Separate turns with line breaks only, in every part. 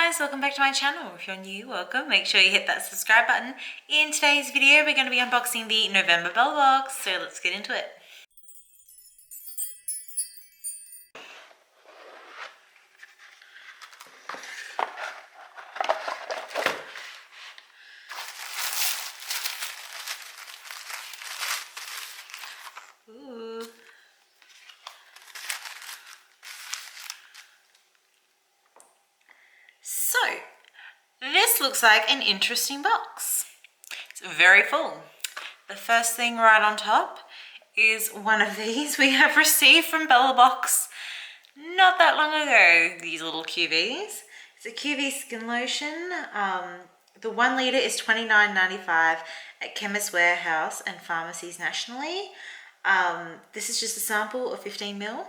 guys, welcome back to my channel. If you're new, welcome. Make sure you hit that subscribe button. In today's video, we're going to be unboxing the November Bell Box, so let's get into it. Ooh. So, this looks like an interesting box. It's very full. The first thing right on top is one of these we have received from Bella Box not that long ago. These little QVs. It's a QV skin lotion. The 1 litre is $29.95 at Chemist Warehouse and pharmacies nationally. This is just a sample of 15 ml.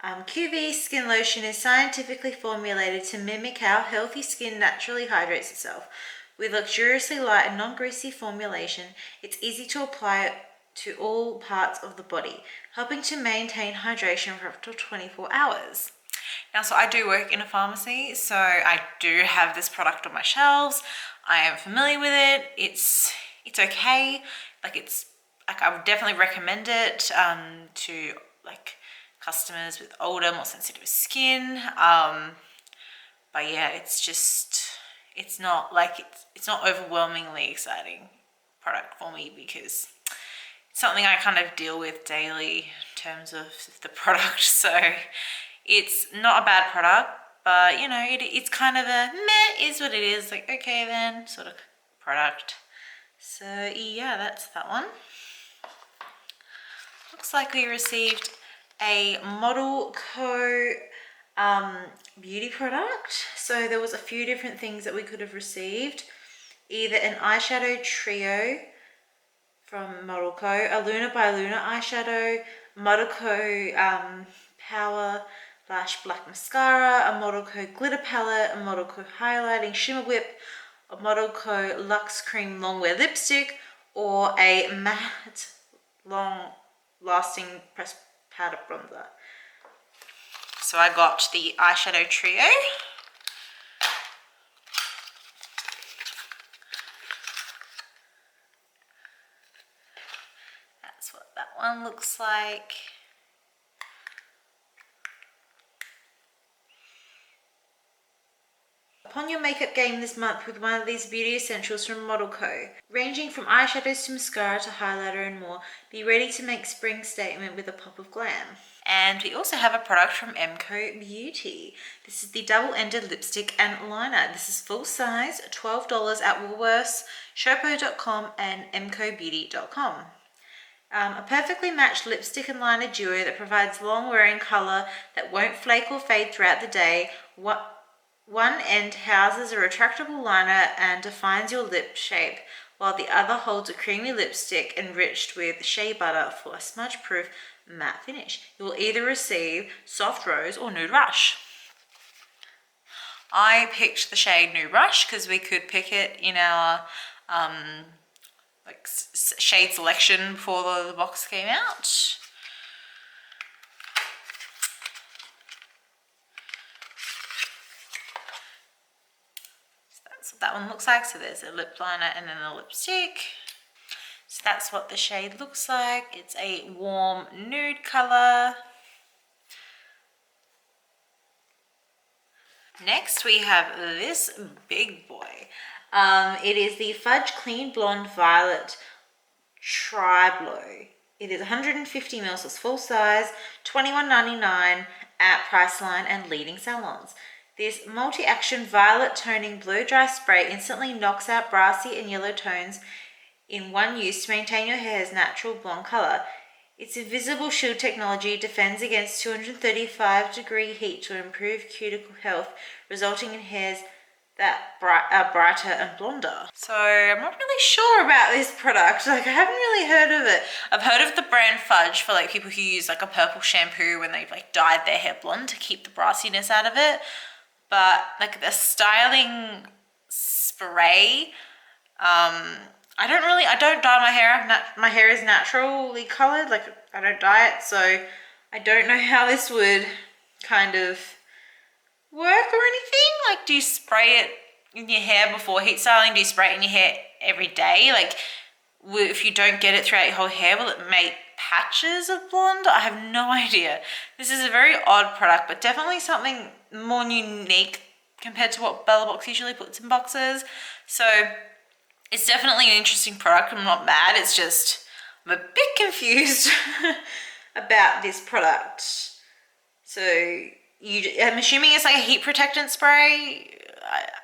QV skin lotion is scientifically formulated to mimic how healthy skin naturally hydrates itself. With luxuriously light and non-greasy formulation, it's easy to apply to all parts of the body, helping to maintain hydration for up to 24 hours. Now, so I do work in a pharmacy, so I do have this product on my shelves. I am familiar with it. It's okay. I would definitely recommend it to customers with older, more sensitive skin. But yeah, it's not overwhelmingly exciting product for me because it's something I kind of deal with daily in terms of the product. So it's not a bad product, but you know, it's kind of a meh is what it is, like okay then sort of product. So yeah, that's that one. Looks like we received a Model Co beauty product. So there was a few different things that we could have received. Either an eyeshadow trio from Model Co, a Luna by Luna eyeshadow, Model Co Power Lash Black Mascara, a Model Co glitter palette, a Model Co highlighting shimmer whip, a Model Co Luxe Cream Longwear lipstick, or a matte long lasting pressed powder bronzer. So I got the eyeshadow trio. That's what that one looks like. Upon your makeup game this month with one of these beauty essentials from Model Co. Ranging from eyeshadows to mascara to highlighter and more, be ready to make spring statement with a pop of glam. And we also have a product from MCO Beauty. This is the double-ended lipstick and liner. This is full size, $12 at Woolworths, Showpo.com and mcobeauty.com. A perfectly matched lipstick and liner duo that provides long-wearing colour that won't flake or fade throughout the day. One end houses a retractable liner and defines your lip shape, while the other holds a creamy lipstick enriched with shea butter for a smudge-proof matte finish. You will either receive Soft Rose or Nude Rush. I picked the shade Nude Rush because we could pick it in our shade selection before the box came out. That's what that one looks like. So there's a lip liner and then a lipstick. So that's what the shade looks like. It's a warm nude color. Next we have this big boy. It is the Fudge Clean Blonde Violet Tri-Blow. It is 150 ml, so it's full size, $21.99 at Priceline and leading salons. This multi-action violet toning blow dry spray instantly knocks out brassy and yellow tones in one use to maintain your hair's natural blonde color. Its invisible shield technology defends against 235-degree heat to improve cuticle health, resulting in hairs that are brighter and blonder. So I'm not really sure about this product. I haven't really heard of it. I've heard of the brand Fudge for people who use a purple shampoo when they've dyed their hair blonde to keep the brassiness out of it. But the styling spray, I don't dye my hair. My hair is naturally colored. I don't dye it, so I don't know how this would kind of work or anything. do you spray it in your hair before heat styling? Do you spray it in your hair every day? Like, if you don't get it throughout your whole hair, will it make patches of blonde? I have no idea. This is a very odd product, but definitely something more unique compared to what Bella Box usually puts in boxes. So it's definitely an interesting product. I'm not mad. It's just, I'm a bit confused about this product. So I'm assuming it's like a heat protectant spray.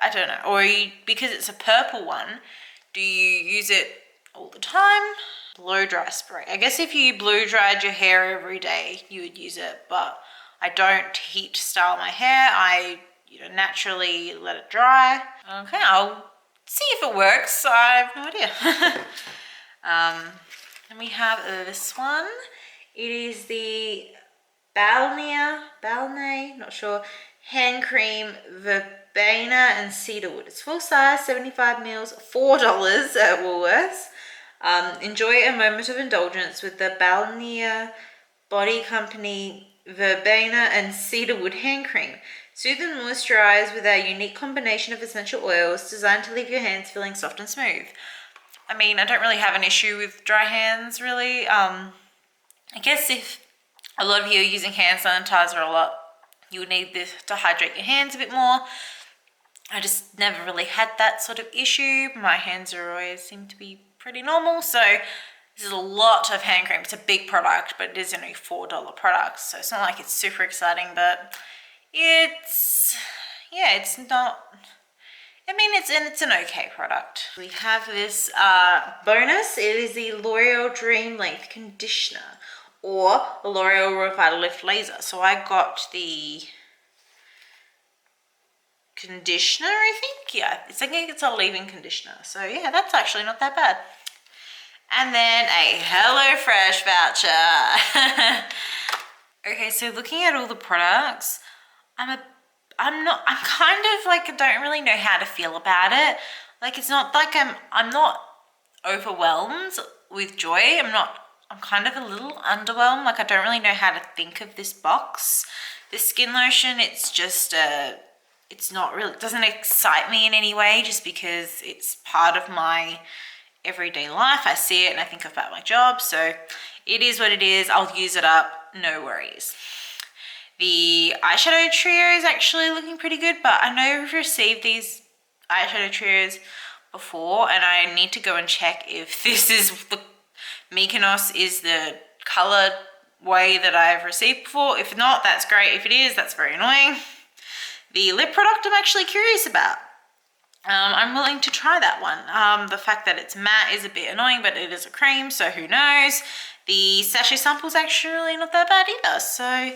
I don't know. Or because it's a purple one, do you use it all the time? Blow dry spray. I guess if you blow dried your hair every day, you would use it, but I don't heat style my hair. I naturally let it dry. Okay, I'll see if it works. I have no idea. And we have this one. It is the Balnea, not sure, hand cream verbena and cedarwood. It's full size, 75 mils, $4 at Woolworths. Enjoy a moment of indulgence with the Balnea Body Company verbena and cedarwood hand cream. Soothe and moisturize with our unique combination of essential oils designed to leave your hands feeling soft and smooth. I mean, I don't really have an issue with dry hands, really. I guess if a lot of you are using hand sanitizer a lot, you would need this to hydrate your hands a bit more. I just never really had that sort of issue. My hands are always seem to be pretty normal, so this is a lot of hand cream. It's a big product, but it is only $4 product, so it's not like it's super exciting, but it's not, I mean, it's an okay product. We have this bonus. It is the L'Oreal Dream Length Conditioner or the L'Oreal Revital Lift Laser. So I got the conditioner, I think. Yeah, I think it's a leave-in conditioner. So yeah, that's actually not that bad. And then a HelloFresh voucher. Okay, so looking at all the products, I'm kind of like, I don't really know how to feel about it. Like, it's not like I'm not overwhelmed with joy. I'm kind of a little underwhelmed. Like, I don't really know how to think of this box. This skin lotion, it's just it's not really, it doesn't excite me in any way, just because it's part of my everyday life. I see it and I think about my job, so it is what it is. I'll use it up, no worries. The eyeshadow trio is actually looking pretty good, but I know we've received these eyeshadow trios before, and I need to go and check if this is the Mykonos is the color way that I've received before. If not, that's great. If it is, that's very annoying. The lip product I'm actually curious about. I'm willing to try that one. The fact that it's matte is a bit annoying, but it is a cream, so who knows. The sachet sample's actually not that bad either, so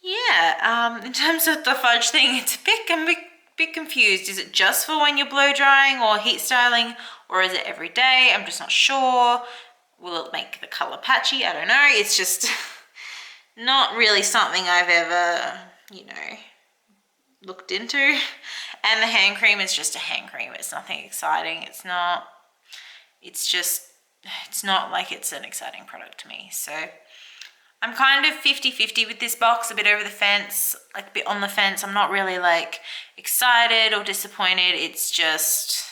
yeah. In terms of the fudge thing, I'm a bit confused. Is it just for when you're blow drying or heat styling, or is it every day? I'm just not sure. Will it make the color patchy? I don't know. It's just not really something I've ever, looked into. And the hand cream is just a hand cream. It's nothing exciting. It's not like it's an exciting product to me. So I'm kind of 50-50 with this box, a bit over the fence, like a bit on the fence. I'm not really like excited or disappointed. It's just,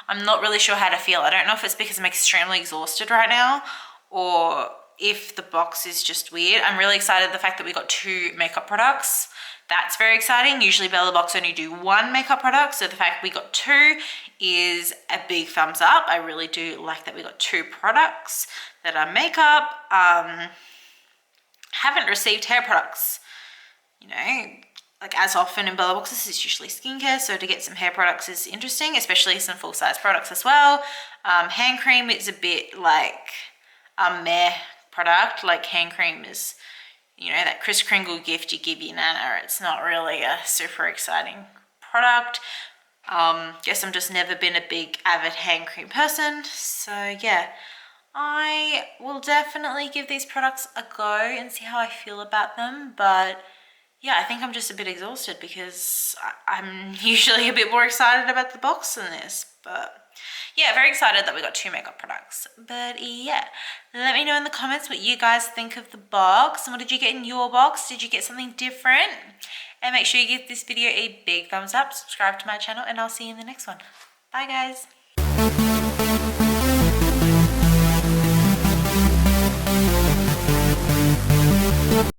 I'm not really sure how to feel. I don't know if it's because I'm extremely exhausted right now or if the box is just weird. I'm really excited the fact that we got 2 makeup products. That's very exciting. Usually Bella Box only do 1 makeup product, so the fact we got 2 is a big thumbs up. I really do like that we got 2 products that are makeup. Haven't received hair products, like as often in Bella Boxes. It's usually skincare, so to get some hair products is interesting, especially some full-size products as well. Hand cream is a bit like a meh product. Like, hand cream is, that Kris Kringle gift you give your nana. It's not really a super exciting product. Guess I'm just never been a big avid hand cream person, so yeah. I will definitely give these products a go and see how I feel about them, but yeah, I think I'm just a bit exhausted because I'm usually a bit more excited about the box than this. But yeah, very excited that we got 2 makeup products. But yeah, let me know in the comments what you guys think of the box and what did you get in your box. Did you get something different? And make sure you give this video a big thumbs up, subscribe to my channel, and I'll see you in the next one. Bye guys.